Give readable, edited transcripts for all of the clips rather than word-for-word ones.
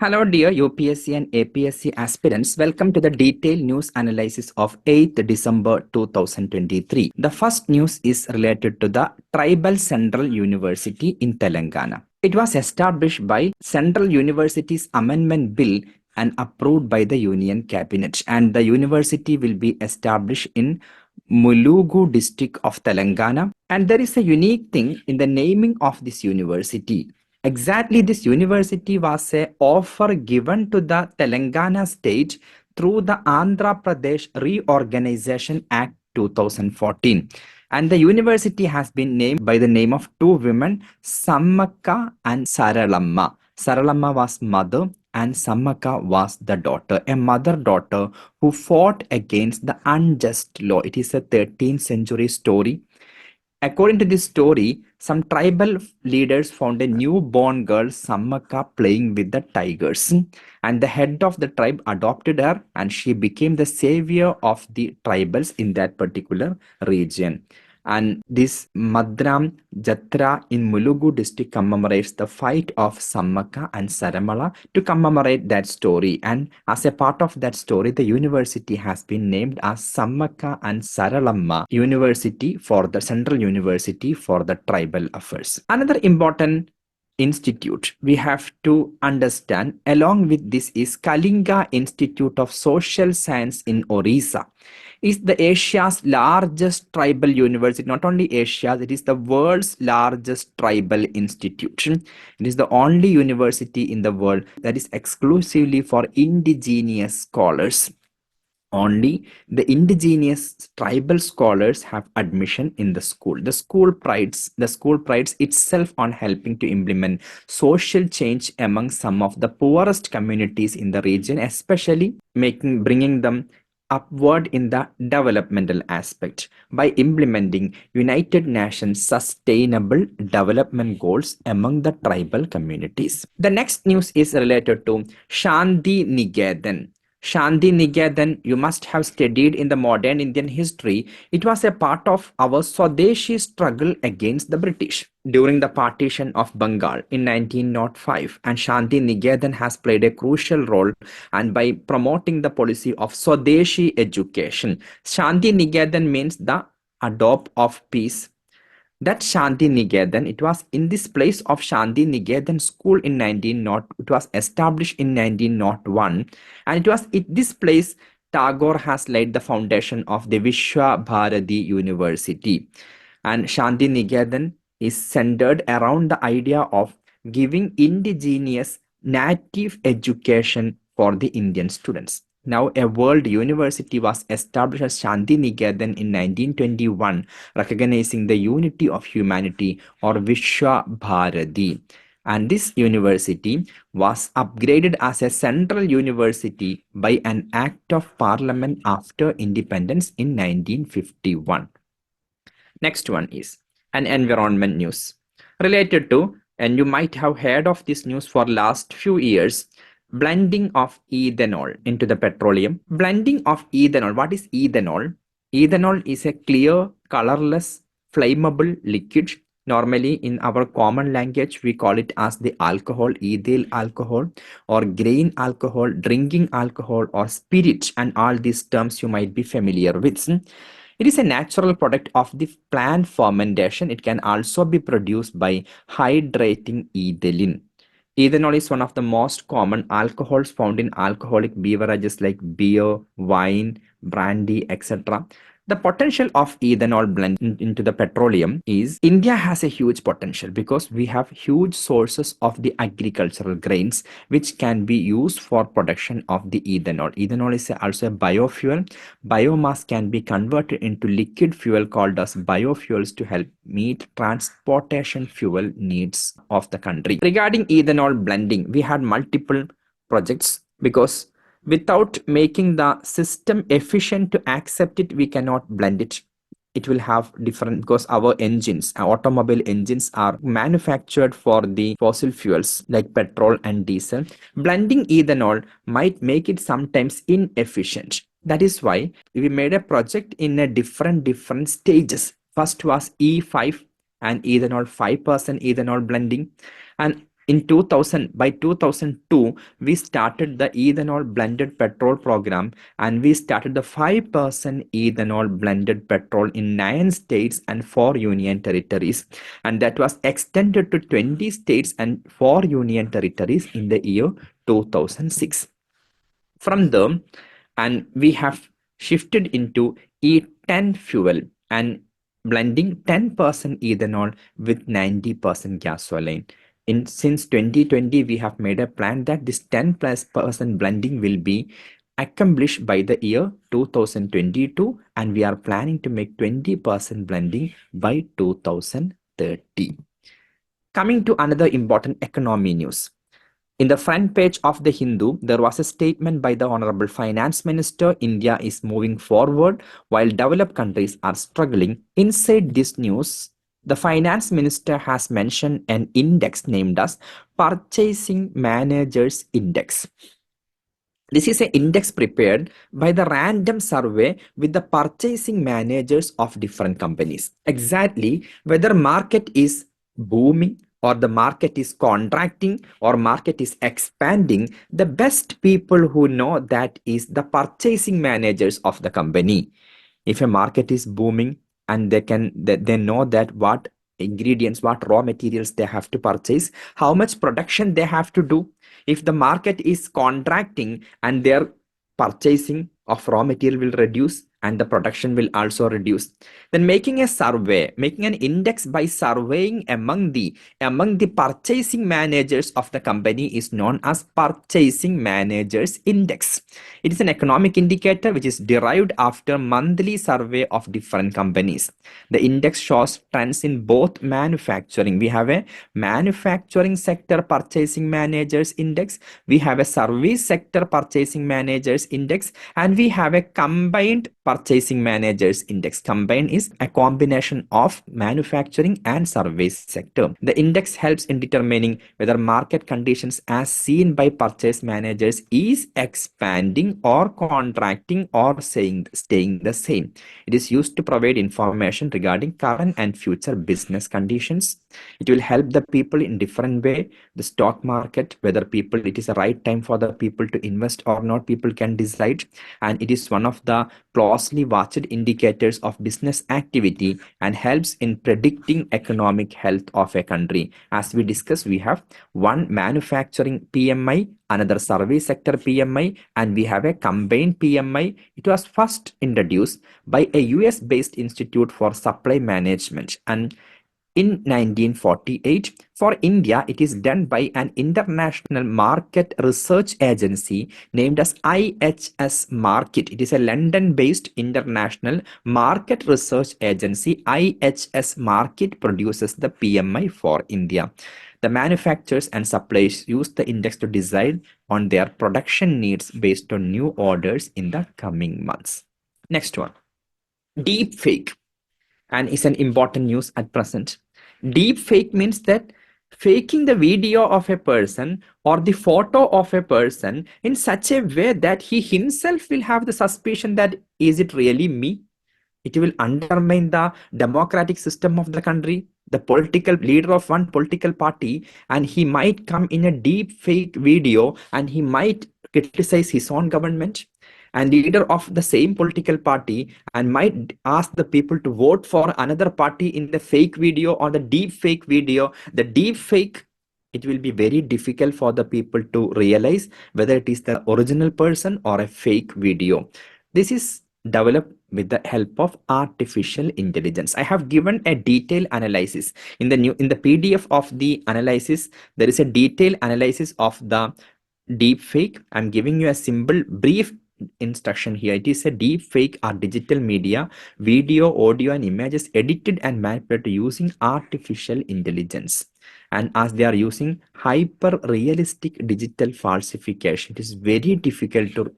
Hello, dear UPSC and APSC aspirants. Welcome to the detailed news analysis of 8th December 2023. The first news is related to the Tribal Central University in Telangana. It was established by Central University's Amendment Bill and approved by the Union Cabinet, and the university will be established in Mulugu district of Telangana. And there is a unique thing in the naming of this university. Exactly, this university was a offer given to the Telangana state through the Andhra Pradesh Reorganization Act 2014. And the university has been named by the name of two women, Sammaka and Saralamma. Saralamma was mother and Sammaka was the daughter, a mother-daughter who fought against the unjust law. It is a 13th century story. According to this story, some tribal leaders found a newborn girl, Sammaka, playing with the tigers. And the head of the tribe adopted her, and she became the savior of the tribals in that particular region. And this Madram Jatra in Mulugu district commemorates the fight of Sammaka and Saramala to commemorate that story. And as a part of that story, the university has been named as Sammaka and Saralamma University for the Central University for the Tribal Affairs. Another important institute we have to understand along with this is Kalinga Institute of Social Science in Orissa. Is the Asia's largest tribal university. Not only Asia, it is the world's largest tribal institute. It is the only university in the world that is exclusively for indigenous scholars. Only the indigenous tribal scholars have admission in the school. The school prides itself on helping to implement social change among some of the poorest communities in the region, especially bringing them upward in the developmental aspect by implementing United Nations Sustainable Development Goals among the tribal communities. The next news is related to Shanti Niketan. Shanti Niketan, you must have studied in the modern Indian history. It was a part of our Swadeshi struggle against the British during the partition of Bengal in 1905. And Shanti Niketan has played a crucial role and by promoting the policy of Swadeshi education. Shanti Niketan means the adopt of peace. That Shanti Niketan, it was in this place of Shanti Niketan school in 1900, it was established in 1901, and it was at this place Tagore has laid the foundation of the Vishwa Bharati University. And Shanti Niketan is centered around the idea of giving indigenous native education for the Indian students. Now, a world university was established as Shanti Niketan in 1921, recognizing the unity of humanity or Vishwa Bharati. And this university was upgraded as a central university by an act of parliament after independence in 1951. Next one is an environment news related to, and you might have heard of this news for last few years, blending of ethanol into the petroleum. Blending of ethanol. What is ethanol? Ethanol is a clear, colorless, flammable liquid. Normally in our common language, we call it as the alcohol, ethyl alcohol or grain alcohol, drinking alcohol or spirit, and all these terms you might be familiar with. It is a natural product of the plant fermentation. It can also be produced by hydrating ethylene. Ethanol is one of the most common alcohols found in alcoholic beverages like beer, wine, brandy, etc. The potential of ethanol blend into the petroleum is India has a huge potential because we have huge sources of the agricultural grains which can be used for production of the ethanol. Ethanol is also a biofuel. Biomass can be converted into liquid fuel called as biofuels to help meet transportation fuel needs of the country. Regarding ethanol blending, we had multiple projects because without making the system efficient to accept it, we cannot blend it. It will have different, because our engines, our automobile engines are manufactured for the fossil fuels like petrol and diesel. Blending ethanol might make it sometimes inefficient. That is why we made a project in a different stages. First was E5 and ethanol 5% ethanol blending, and In 2000, by 2002, we started the ethanol blended petrol program, and we started the 5% ethanol blended petrol in 9 states and 4 union territories, and that was extended to 20 states and 4 union territories in the year 2006. From there, and we have shifted into E10 fuel and blending 10% ethanol with 90% gasoline. Since 2020, we have made a plan that this 10% blending will be accomplished by the year 2022, and we are planning to make 20% blending by 2030. Coming to another important economy news. In the front page of the Hindu, there was a statement by the Honorable Finance Minister: India is moving forward while developed countries are struggling. Inside this news, the Finance Minister has mentioned an index named as Purchasing Managers Index. This is an index prepared by the random survey with the purchasing managers of different companies. Exactly whether market is booming or the market is contracting or market is expanding, the best people who know that is the purchasing managers of the company. If a market is booming, and they know that what ingredients, what raw materials they have to purchase, how much production they have to do. If the market is contracting, and their purchasing of raw material will reduce and the production will also reduce, then making a survey, making an index by surveying among the purchasing managers of the company is known as Purchasing Managers Index. It is an economic indicator which is derived after monthly survey of different companies. The index shows trends in both manufacturing. We have a manufacturing sector purchasing managers index, we have a service sector purchasing managers index, and we have a combined purchasing managers index. Combined is a combination of manufacturing and service sector. The index helps in determining whether market conditions as seen by purchase managers is expanding or contracting or staying the same. It is used to provide information regarding current and future business conditions. It will help the people in different way. The stock market, whether people, it is the right time for the people to invest or not, people can decide. And it is one of the closely watched indicators of business activity and helps in predicting economic health of a country. As we discussed, we have one manufacturing PMI, another service sector PMI, and we have a combined PMI. It was first introduced by a US based institute for supply management, and in 1948. For India, it is done by an international market research agency named as IHS Markit. It is a London-based international market research agency. IHS Markit produces the PMI for India. The manufacturers and suppliers use the index to decide on their production needs based on new orders in the coming months. Next one, deep fake, and is an important news at present. Deep fake means that faking the video of a person or the photo of a person in such a way that he himself will have the suspicion that is it really me. It will undermine the democratic system of the country, the political leader of one political party, and he might come in a deep fake video and he might criticize his own government and leader of the same political party, and might ask the people to vote for another party in the fake video or the deep fake video. The deep fake, it will be very difficult for the people to realize whether it is the original person or a fake video. This is developed with the help of artificial intelligence. I have given a detailed analysis in the PDF of the analysis. There is a detailed analysis of the deep fake. I'm giving you a simple brief instruction here. It is a deep fake or digital media, video, audio, and images edited and manipulated using artificial intelligence. And as they are using hyper realistic digital falsification, it is very difficult to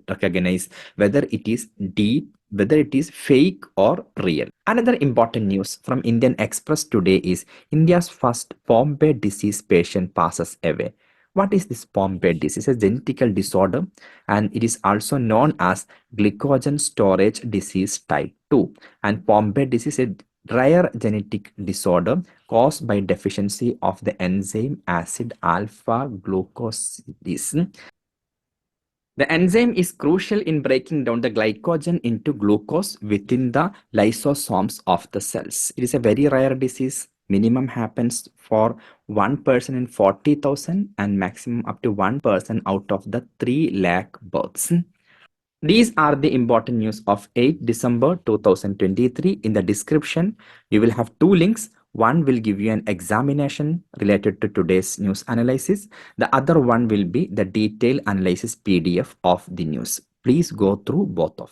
recognize whether it is deep, whether it is fake or real. Another important news from Indian Express today is India's first Pompe disease patient passes away. What is this Pompe disease? It's a genetical disorder, and it is also known as glycogen storage disease type 2. And Pompe disease is rare genetic disorder caused by deficiency of the enzyme acid alpha glucosidase. The enzyme is crucial in breaking down the glycogen into glucose within the lysosomes of the cells. It is a very rare disease. Minimum happens for 1% in 40,000 and maximum up to 1% out of the 3 lakh births. These are the important news of 8 December 2023. In the description, you will have two links. One will give you an examination related to today's news analysis. The other one will be the detailed analysis PDF of the news. Please go through both of them.